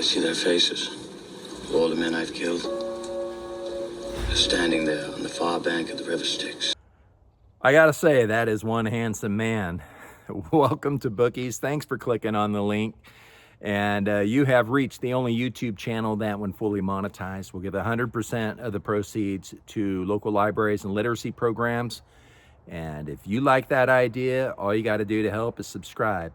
see their faces. All the men I've killed. They're standing there on the far bank of the river Styx. I gotta say, that is one handsome man. Welcome to Bookies. Thanks for clicking on the link. And you have reached the only YouTube channel that, when fully monetized, will give 100% of the proceeds to local libraries and literacy programs. And if you like that idea, all you got to do to help is subscribe.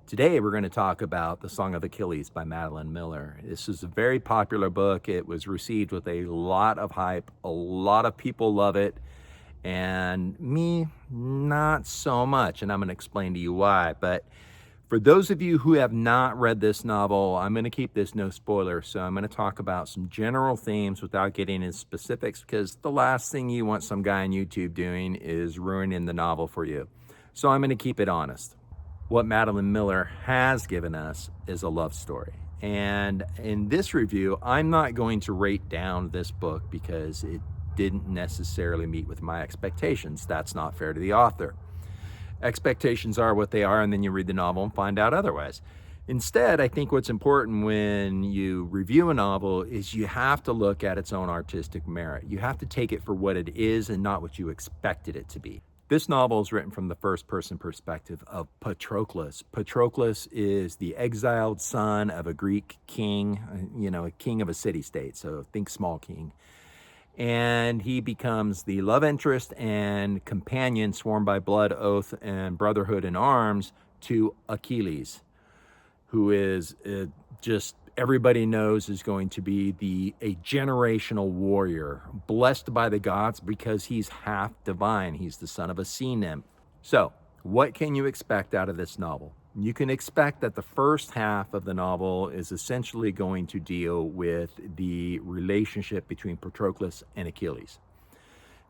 Today, we're going to talk about The Song of Achilles by Madeline Miller. This is a very popular book. It was received with a lot of hype. A lot of people love it. And me, not so much. And I'm going to explain to you why. But for those of you who have not read this novel, I'm going to keep this no spoiler. So I'm going to talk about some general themes without getting into specifics, because the last thing you want some guy on YouTube doing is ruining the novel for you. So I'm going to keep it honest. What Madeline Miller has given us is a love story. And in this review, I'm not going to rate down this book because it didn't necessarily meet with my expectations. That's not fair to the author. Expectations are what they are, and then you read the novel and find out otherwise. Instead, I think what's important when you review a novel is you have to look at its own artistic merit. You have to take it for what it is and not what you expected it to be. This novel is written from the first-person perspective of Patroclus. Patroclus is the exiled son of a Greek king, a king of a city-state, so think small king. And he becomes the love interest and companion sworn by blood, oath, and brotherhood in arms to Achilles, who is just everybody knows is going to be a generational warrior, blessed by the gods because he's half divine. He's the son of a sea nymph. So what can you expect out of this novel? You can expect that the first half of the novel is essentially going to deal with the relationship between Patroclus and Achilles.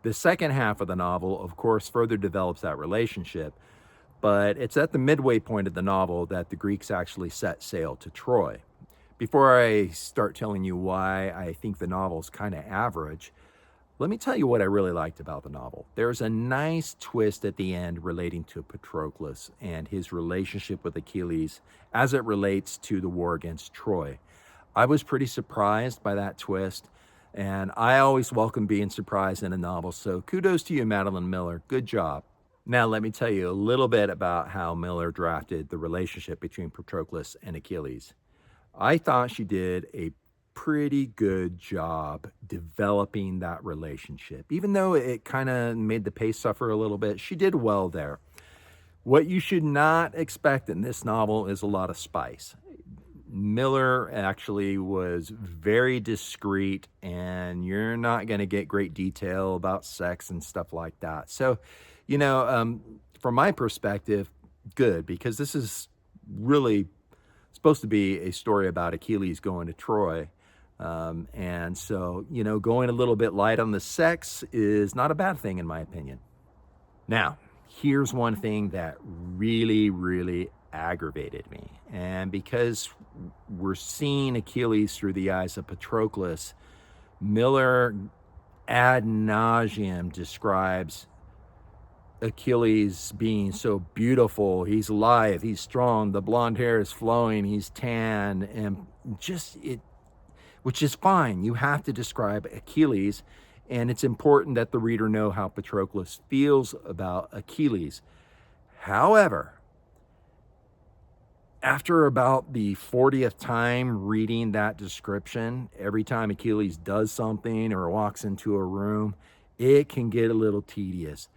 The second half of the novel, of course, further develops that relationship, but it's at the midway point of the novel that the Greeks actually set sail to Troy. Before I start telling you why I think the novel's kind of average, let me tell you what I really liked about the novel. There's a nice twist at the end relating to Patroclus and his relationship with Achilles as it relates to the war against Troy. I was pretty surprised by that twist, and I always welcome being surprised in a novel, so kudos to you, Madeline Miller. Good job. Now, let me tell you a little bit about how Miller drafted the relationship between Patroclus and Achilles. I thought she did a pretty good job developing that relationship. Even though it kind of made the pace suffer a little bit, she did well there. What you should not expect in this novel is a lot of spice. Miller actually was very discreet, and you're not going to get great detail about sex and stuff like that. So, from my perspective, good, because this is really supposed to be a story about Achilles going to Troy. And so, going a little bit light on the sex is not a bad thing, in my opinion. Now, here's one thing that really, really aggravated me. And because we're seeing Achilles through the eyes of Patroclus, Miller ad nauseum describes Achilles being so beautiful. He's lithe, he's strong, the blonde hair is flowing, he's tan, and which is fine. You have to describe Achilles, and it's important that the reader know how Patroclus feels about Achilles. However, after about the 40th time reading that description, every time Achilles does something or walks into a room, it can get a little tedious.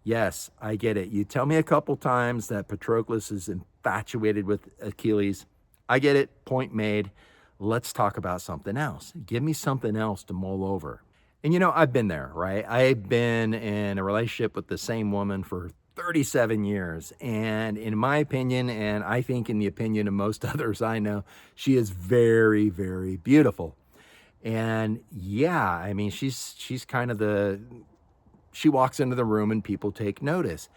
Yes, I get it. You tell me a couple times that Patroclus is infatuated with Achilles. I get it. Point made. Let's talk about something else. Give me something else to mull over. And I've been there, right? I've been in a relationship with the same woman for 37 years. And in my opinion, and I think in the opinion of most others I know, she is very, very beautiful. And yeah, I mean, she's kind of she walks into the room and people take notice.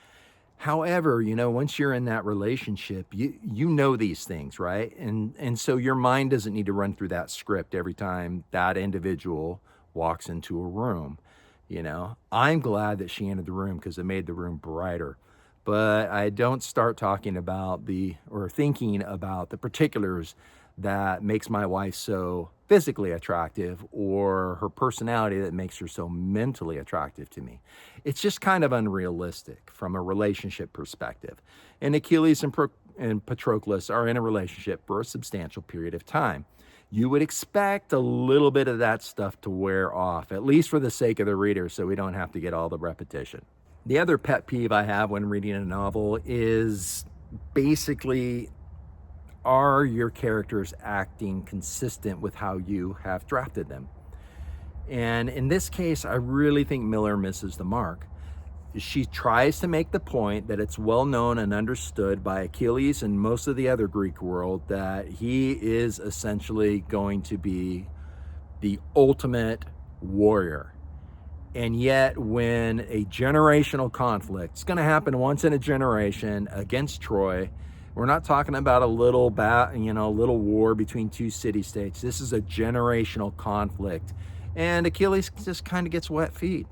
However, once you're in that relationship, you know these things, right? And so your mind doesn't need to run through that script every time that individual walks into a room. I'm glad that she entered the room because it made the room brighter. But I don't start talking about or thinking about the particulars that makes my wife so physically attractive, or her personality that makes her so mentally attractive to me. It's just kind of unrealistic from a relationship perspective. And Achilles and Patroclus are in a relationship for a substantial period of time. You would expect a little bit of that stuff to wear off, at least for the sake of the reader, so we don't have to get all the repetition. The other pet peeve I have when reading a novel is basically, are your characters acting consistent with how you have drafted them? And in this case, I really think Miller misses the mark. She tries to make the point that it's well known and understood by Achilles and most of the other Greek world that he is essentially going to be the ultimate warrior. And yet, when a generational conflict, it's going to happen once in a generation against Troy. We're not talking about a little little war between two city-states. This is a generational conflict. And Achilles just kind of gets wet feet.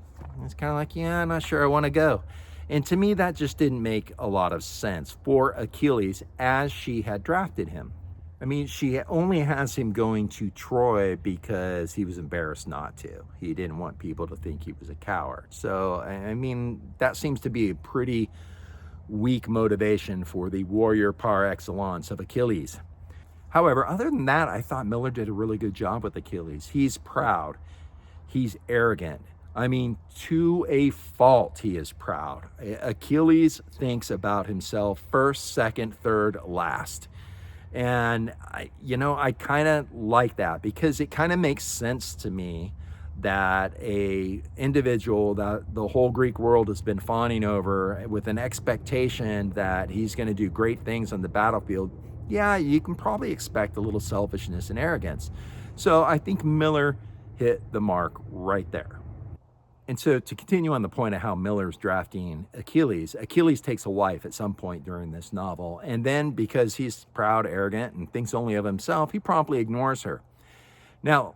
It's kind of like, yeah, I'm not sure I want to go. And to me, that just didn't make a lot of sense for Achilles as she had drafted him. I mean, she only has him going to Troy because he was embarrassed not to. He didn't want people to think he was a coward. So, I mean, that seems to be a pretty weak motivation for the warrior par excellence of Achilles. However, other than that, I thought Miller did a really good job with Achilles. He's proud. He's arrogant. I mean, to a fault, he is proud. Achilles thinks about himself first, second, third, last. And I kind of like that because it kind of makes sense to me that a individual that the whole Greek world has been fawning over with an expectation that he's going to do great things on the battlefield, yeah, you can probably expect a little selfishness and arrogance. So I think Miller hit the mark right there. And so to continue on the point of how Miller's drafting Achilles takes a wife at some point during this novel. And then because he's proud, arrogant, and thinks only of himself, he promptly ignores her. Now,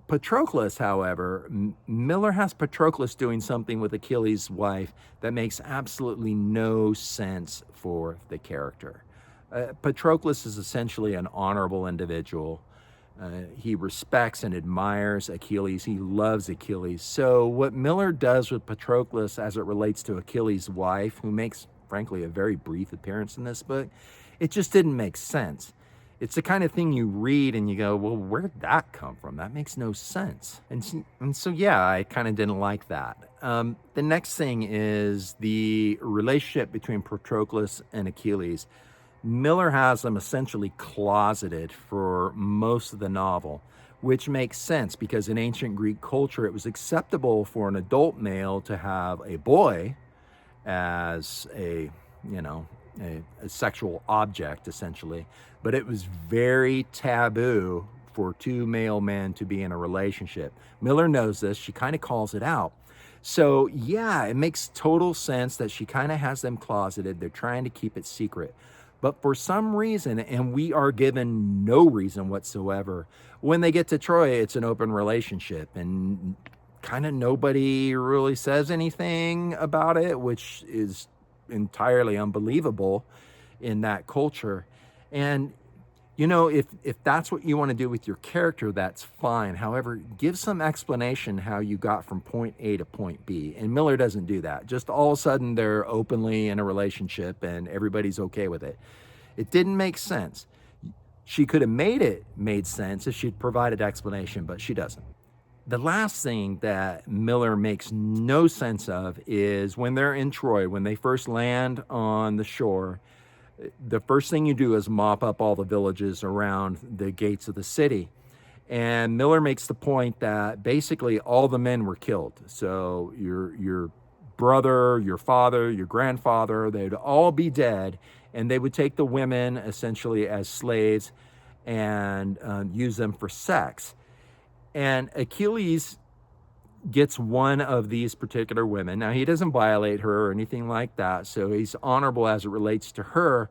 Patroclus, however, Miller has Patroclus doing something with Achilles' wife that makes absolutely no sense for the character. Patroclus is essentially an honorable individual. He respects and admires Achilles. He loves Achilles. So what Miller does with Patroclus as it relates to Achilles' wife, who makes, frankly, a very brief appearance in this book, it just didn't make sense. It's the kind of thing you read and you go, well, where did that come from? That makes no sense. And so yeah, I kind of didn't like that. The next thing is the relationship between Patroclus and Achilles. Miller has them essentially closeted for most of the novel, which makes sense because in ancient Greek culture, it was acceptable for an adult male to have a boy as a sexual object, essentially. But it was very taboo for two male men to be in a relationship. Miller knows this. She kind of calls it out. So yeah, it makes total sense that she kind of has them closeted. They're trying to keep it secret. But for some reason, and we are given no reason whatsoever, when they get to Troy, it's an open relationship and kind of nobody really says anything about it, which is entirely unbelievable in that culture. And if that's what you want to do with your character, that's fine. However, give some explanation how you got from point A to point B. And Miller doesn't do that. Just all of a sudden they're openly in a relationship and everybody's okay with it. It didn't make sense. She could have made sense if she'd provided explanation, but she doesn't. The last thing that Miller makes no sense of is when they're in Troy, when they first land on the shore, the first thing you do is mop up all the villages around the gates of the city. And Miller makes the point that basically all the men were killed. So your brother, your father, your grandfather, they'd all be dead. And they would take the women essentially as slaves and use them for sex. And Achilles gets one of these particular women. Now, he doesn't violate her or anything like that, so he's honorable as it relates to her,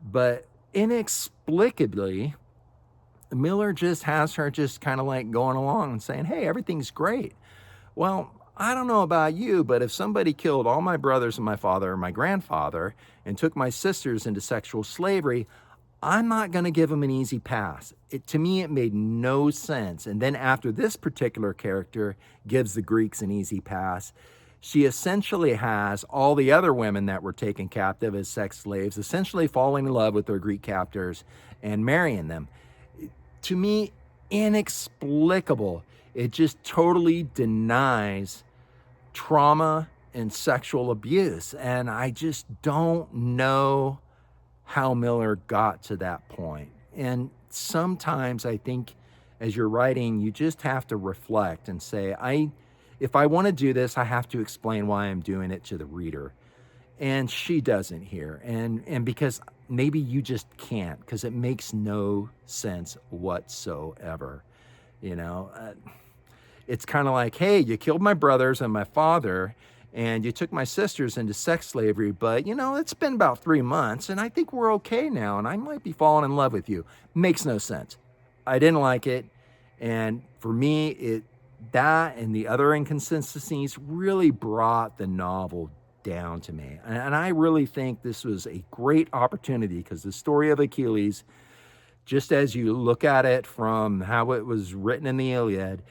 but inexplicably, Miller just has her just kind of like going along and saying, hey, everything's great. Well, I don't know about you, but if somebody killed all my brothers and my father and my grandfather and took my sisters into sexual slavery, I'm not going to give him an easy pass. To me, it made no sense. And then after this particular character gives the Greeks an easy pass, she essentially has all the other women that were taken captive as sex slaves essentially falling in love with their Greek captors and marrying them. To me, inexplicable. It just totally denies trauma and sexual abuse. And I just don't know how Miller got to that point. And sometimes I think as you're writing, you just have to reflect and say, if I want to do this, I have to explain why I'm doing it to the reader. And she doesn't here. And because maybe you just can't, because it makes no sense whatsoever. You know, it's kind of like, hey, you killed my brothers and my father, and you took my sisters into sex slavery, but you know, it's been about 3 months and I think we're okay now and I might be falling in love with you. Makes no sense. I didn't like it. And for me, that and the other inconsistencies really brought the novel down to me. And I really think this was a great opportunity, because the story of Achilles, just as you look at it from how it was written in the Iliad,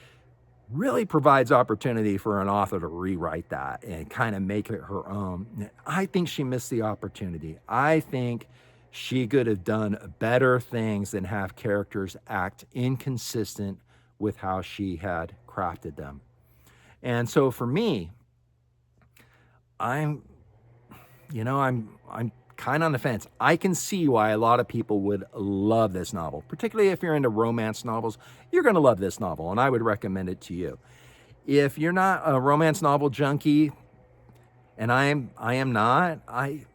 really provides opportunity for an author to rewrite that and kind of make it her own. I think she missed the opportunity. I think she could have done better things than have characters act inconsistent with how she had crafted them. And so for me, I'm kind of on the fence. I can see why a lot of people would love this novel, particularly if you're into romance novels. You're going to love this novel, and I would recommend it to you. If you're not a romance novel junkie, and I am not, I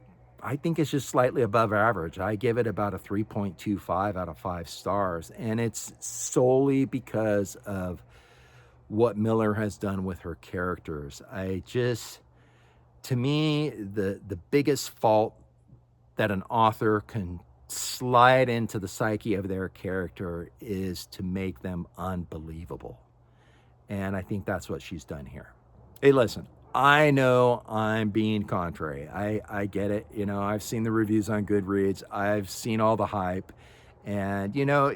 think it's just slightly above average. I give it about a 3.25 out of 5 stars, and it's solely because of what Miller has done with her characters. To me, the biggest fault that an author can slide into the psyche of their character is to make them unbelievable. And I think that's what she's done here. Hey, listen, I know I'm being contrary. I get it. You know, I've seen the reviews on Goodreads. I've seen all the hype. And, you know,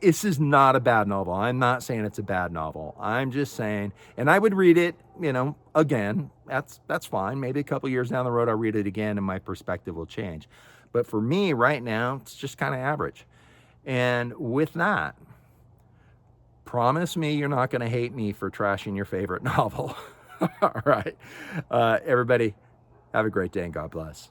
this is not a bad novel. I'm not saying it's a bad novel. I'm just saying, and I would read it, you know, again. That's fine. Maybe a couple years down the road, I'll read it again and my perspective will change. But for me right now, it's just kind of average. And with that, promise me you're not going to hate me for trashing your favorite novel. All right. Everybody, have a great day and God bless.